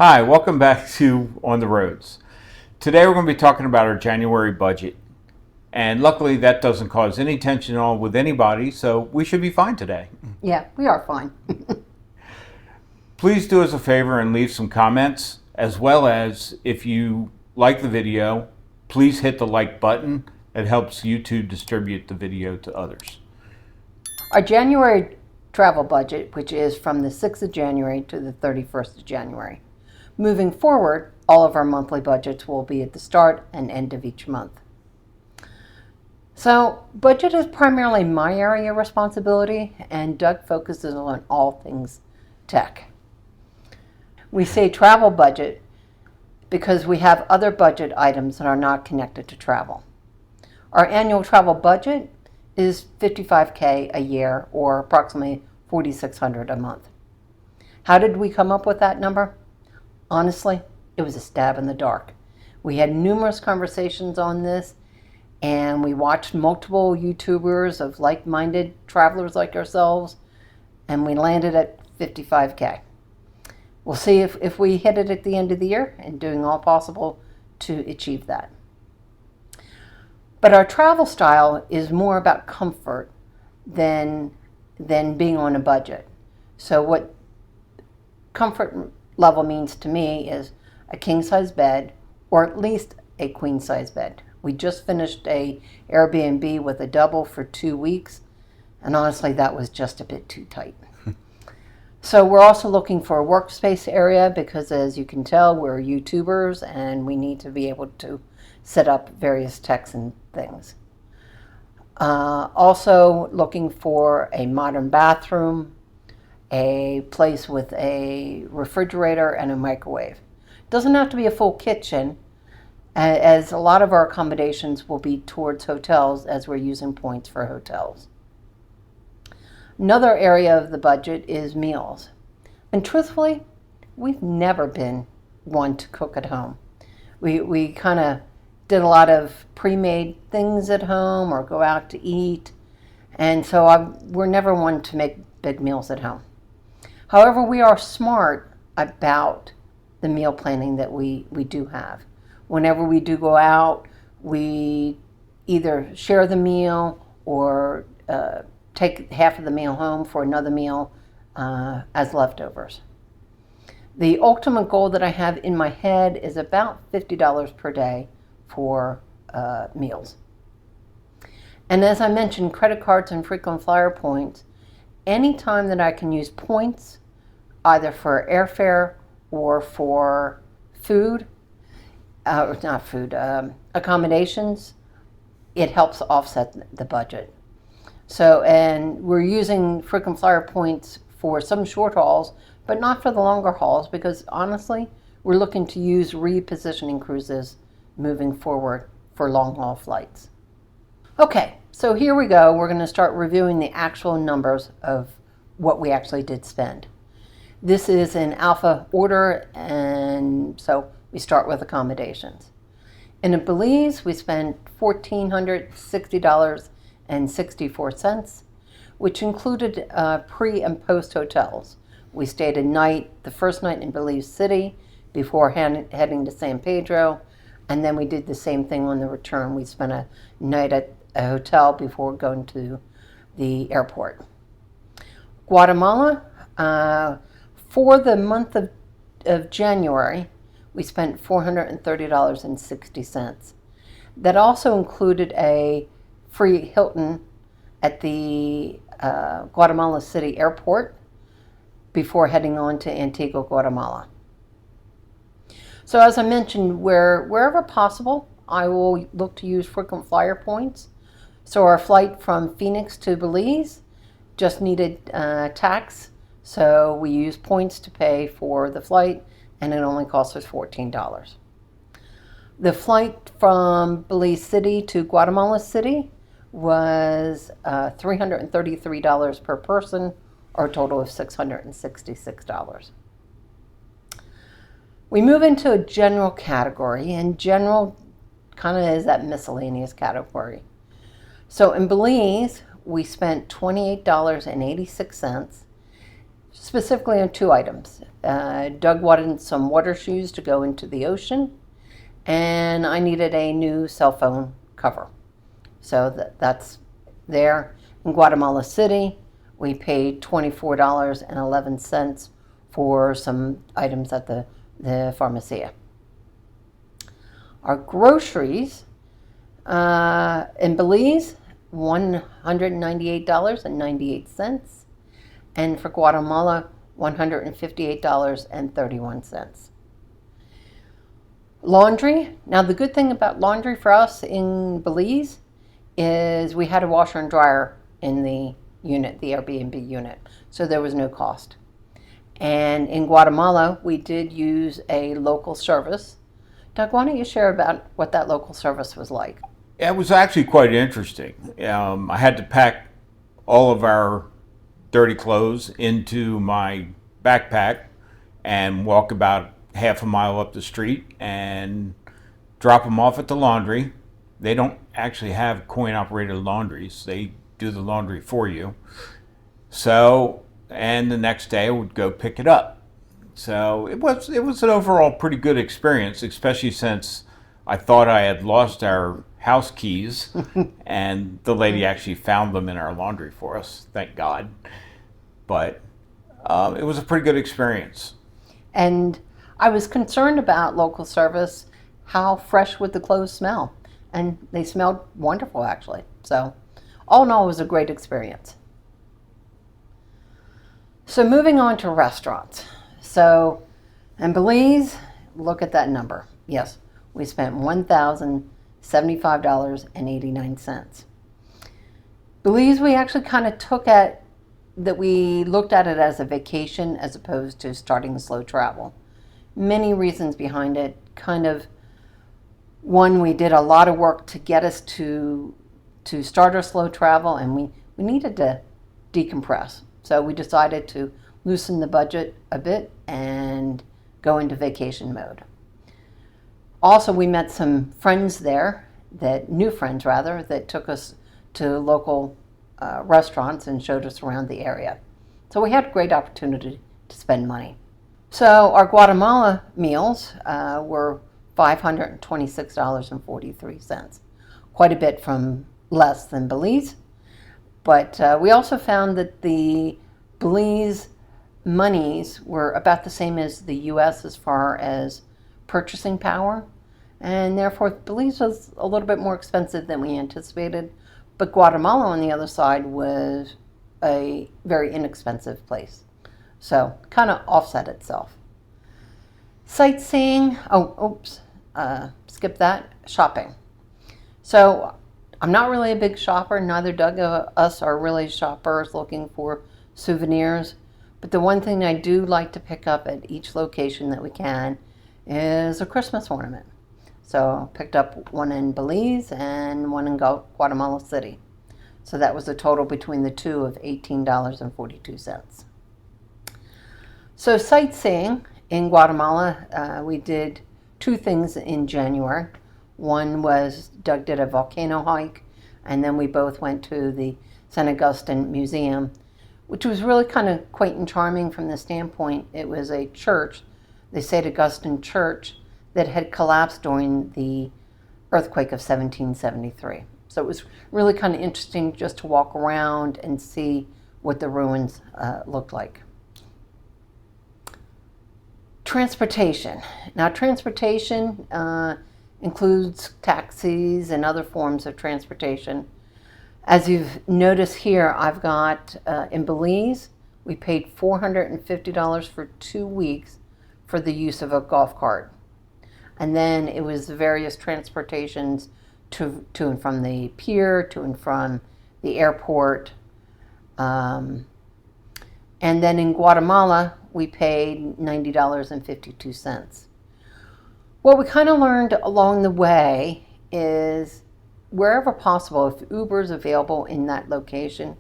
Hi, welcome back to On the Roads. Today we're going to be talking about our January budget. And luckily that doesn't cause any tension at all with anybody, so we should be fine today. Yeah, we are fine. Please do us a favor and leave some comments, as well as if you like the video, please hit the like button. It helps YouTube distribute the video to others. Our January travel budget, which is from the 6th of January to the 31st of January. Moving forward, all of our monthly budgets will be at the start and end of each month. So, budget is primarily my area of responsibility, and Doug focuses on all things tech. We say travel budget because we have other budget items that are not connected to travel. Our annual travel budget is $55K a year, or approximately $4,600 a month. How did we come up with that number? Honestly, it was a stab in the dark. We had numerous conversations on this, and we watched multiple YouTubers of like-minded travelers like ourselves, and we landed at $55K. We'll see if we hit it at the end of the year, and doing all possible to achieve that. But our travel style is more about comfort than being on a budget. So what comfort level means to me is a king-size bed, or at least a queen-size bed. We just finished a Airbnb with a double for 2 weeks, and honestly, that was just a bit too tight. So we're also looking for a workspace area because, as you can tell, we're YouTubers and we need to be able to set up various techs and things. Also looking for a modern bathroom, a place with a refrigerator and a microwave. Doesn't have to be a full kitchen, as a lot of our accommodations will be towards hotels, as we're using points for hotels. Another area of the budget is meals. And truthfully, we've never been one to cook at home. We kind of did a lot of pre-made things at home or go out to eat. And so we're never one to make big meals at home. However, we are smart about the meal planning that we do have. Whenever we do go out, we either share the meal or take half of the meal home for another meal as leftovers. The ultimate goal that I have in my head is about $50 per day for meals. And as I mentioned, credit cards and frequent flyer points, anytime that I can use points, either for airfare or for food, accommodations, it helps offset the budget. So, and we're using frequent flyer points for some short hauls, but not for the longer hauls, because honestly, we're looking to use repositioning cruises moving forward for long haul flights. Okay, so here we go. We're going to start reviewing the actual numbers of what we actually did spend. This is in alpha order, and so we start with accommodations. In Belize, we spent $1,460.64, which included pre- and post hotels. We stayed a night, the first night in Belize City before heading to San Pedro, and then we did the same thing on the return. We spent a night at a hotel before going to the airport. Guatemala, for the month of January, we spent $430.60. That also included a free Hilton at the Guatemala City airport before heading on to Antigua, Guatemala. So as I mentioned, wherever possible, I will look to use frequent flyer points. So our flight from Phoenix to Belize just needed tax. So we use points to pay for the flight, and it only cost us $14. The flight from Belize City to Guatemala City was $333 per person, or a total of $666. We move into a general category, and general kind of is that miscellaneous category. So in Belize, we spent $28.86. specifically on two items. Doug wanted some water shoes to go into the ocean, and I needed a new cell phone cover. So that's there. In Guatemala City, we paid $24.11 for some items at the pharmacia. Our groceries in Belize, $198.98. And for Guatemala, $158.31. Laundry. Now, the good thing about laundry for us in Belize is we had a washer and dryer in the unit, the Airbnb unit, so there was no cost. And in Guatemala, we did use a local service. Doug, why don't you share about what that local service was like? It was actually quite interesting. I had to pack all of our dirty clothes into my backpack and walk about half a mile up the street and drop them off at the laundry. They don't actually have coin-operated laundries. They do the laundry for you. So, and the next day I would go pick it up. So it was an overall pretty good experience, especially since I thought I had lost our house keys and the lady actually found them in our laundry for us, thank God. But it was a pretty good experience. And I was concerned about local service, how fresh would the clothes smell? And they smelled wonderful, actually. So all in all, it was a great experience. So moving on to restaurants. So in Belize, look at that number. Yes, we spent $1,075.89. Belize, we actually kind of we looked at it as a vacation as opposed to starting slow travel. Many reasons behind it. Kind of, one, we did a lot of work to get us to start our slow travel, and we needed to decompress. So we decided to loosen the budget a bit and go into vacation mode. Also, we met some friends there, new friends rather, that took us to local restaurants and showed us around the area. So we had a great opportunity to spend money. So our Guatemala meals were $526.43, quite a bit from less than Belize. But we also found that the Belize monies were about the same as the U.S. as far as purchasing power, and therefore Belize was a little bit more expensive than we anticipated. But Guatemala, on the other side, was a very inexpensive place. So kind of offset itself. Sightseeing, skip that, shopping. So I'm not really a big shopper, neither Doug of us are really shoppers looking for souvenirs. But the one thing I do like to pick up at each location that we can is a Christmas ornament. So I picked up one in Belize and one in Guatemala City. So that was a total between the two of $18.42. So sightseeing in Guatemala, we did two things in January. One was Doug did a volcano hike, and then we both went to the St. Augustine Museum, which was really kind of quaint and charming from the standpoint it was a church, the St. Augustine Church, that had collapsed during the earthquake of 1773. So it was really kind of interesting just to walk around and see what the ruins looked like. Transportation. Now, transportation includes taxis and other forms of transportation. As you've noticed here, I've got, in Belize, we paid $450 for 2 weeks for the use of a golf cart. And then it was various transportations to and from the pier, to and from the airport. And then in Guatemala, we paid $90.52. What we kind of learned along the way is wherever possible, if Uber is available in that location,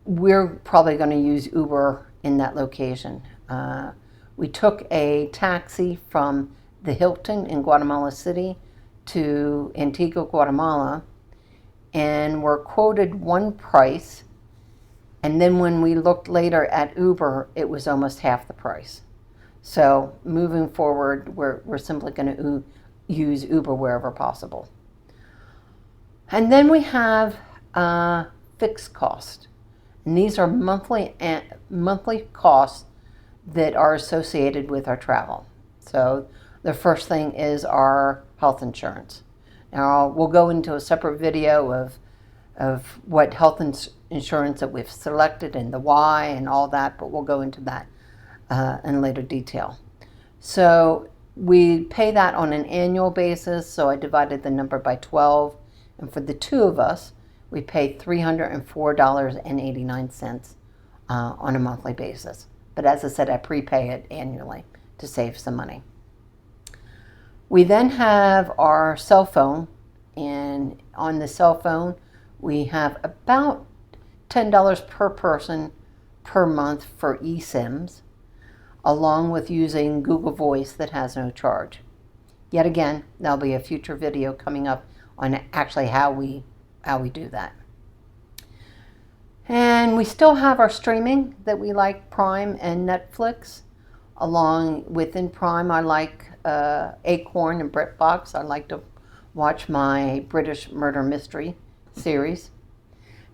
we're probably going to use Uber in that location. We took a taxi from the Hilton in Guatemala City to Antigua, Guatemala, and were quoted one price And then when we looked later at Uber, it was almost half the price. So moving forward, we're simply going to use Uber wherever possible. And then we have fixed cost. And these are monthly costs that are associated with our travel. So the first thing is our health insurance. Now we'll go into a separate video of what health insurance that we've selected and the why and all that, but we'll go into that in later detail. So we pay that on an annual basis, so I divided the number by 12, and for the two of us, we pay $304.89 on a monthly basis. But as I said, I prepay it annually to save some money. We then have our cell phone, and on the cell phone, we have about $10 per person per month for eSIMs, along with using Google Voice that has no charge. Yet again, there'll be a future video coming up on actually how we do that. And we still have our streaming that we like, Prime and Netflix. Along within Prime, I like Acorn and BritBox. I like to watch my British murder mystery series.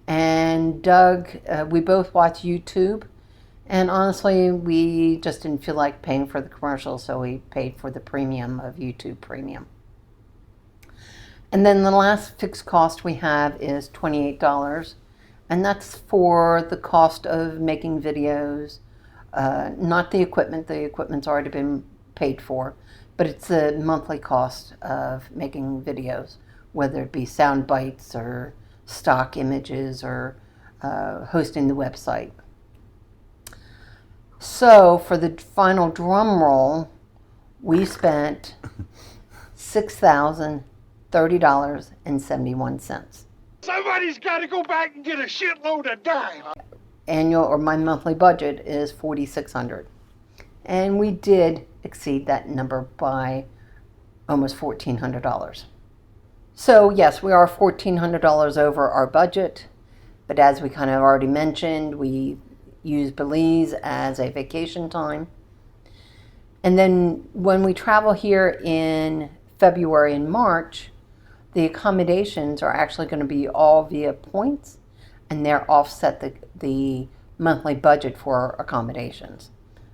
And Doug, we both watch YouTube. And honestly, we just didn't feel like paying for the commercials, so we paid for the premium of YouTube Premium. And then the last fixed cost we have is $28. And that's for the cost of making videos, not the equipment. The equipment's already been paid for, but it's the monthly cost of making videos, whether it be sound bites or stock images or hosting the website. So for the final drum roll, we spent $6,030.71. Somebody's got to go back and get a shitload of dime. Annual, or my monthly budget, is $4,600. And we did exceed that number by almost $1,400. So yes, we are $1,400 over our budget, but as we kind of already mentioned, we use Belize as a vacation time. And then when we travel here in February and March, the accommodations are actually going to be all via points, and they're offset the monthly budget for accommodations.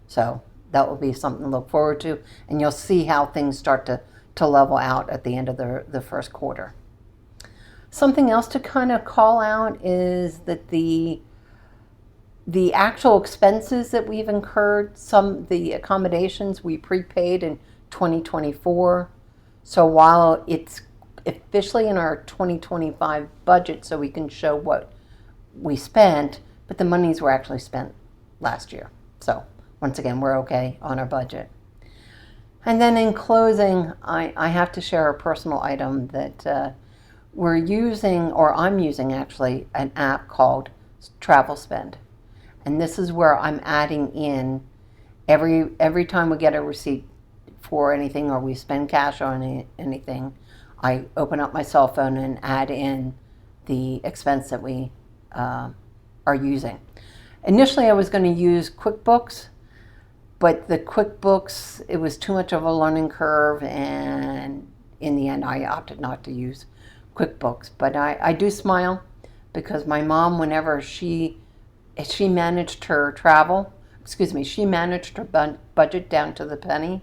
So that will be something to look forward to, and you'll see how things start to level out at the end of the first quarter. Something else to kind of call out is that the actual expenses that we've incurred, the accommodations we prepaid in 2024. So while it's officially in our 2025 budget, so we can show what we spent, but the monies were actually spent last year. So once again, we're okay on our budget. And then in closing, I have to share a personal item that we're using, or I'm using actually, an app called Travel Spend. And this is where I'm adding in every time we get a receipt for anything or we spend cash on anything, I open up my cell phone and add in the expense that we are using. Initially, I was going to use QuickBooks, but the QuickBooks, it was too much of a learning curve, and in the end, I opted not to use QuickBooks. But I do smile because my mom, whenever she managed her she managed her budget down to the penny,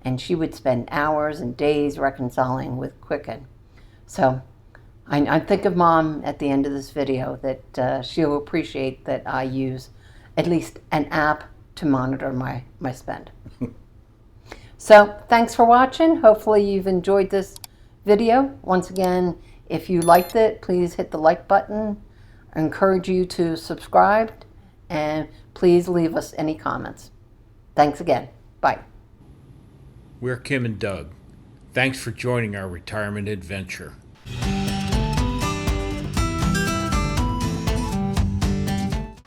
and she would spend hours and days reconciling with Quicken. So I think of Mom at the end of this video, that she'll appreciate that I use at least an app to monitor my spend. So thanks for watching. Hopefully you've enjoyed this video. Once again, if you liked it, please hit the like button. I encourage you to subscribe, and please leave us any comments. Thanks again. Bye. We're Kim and Doug. Thanks for joining our retirement adventure.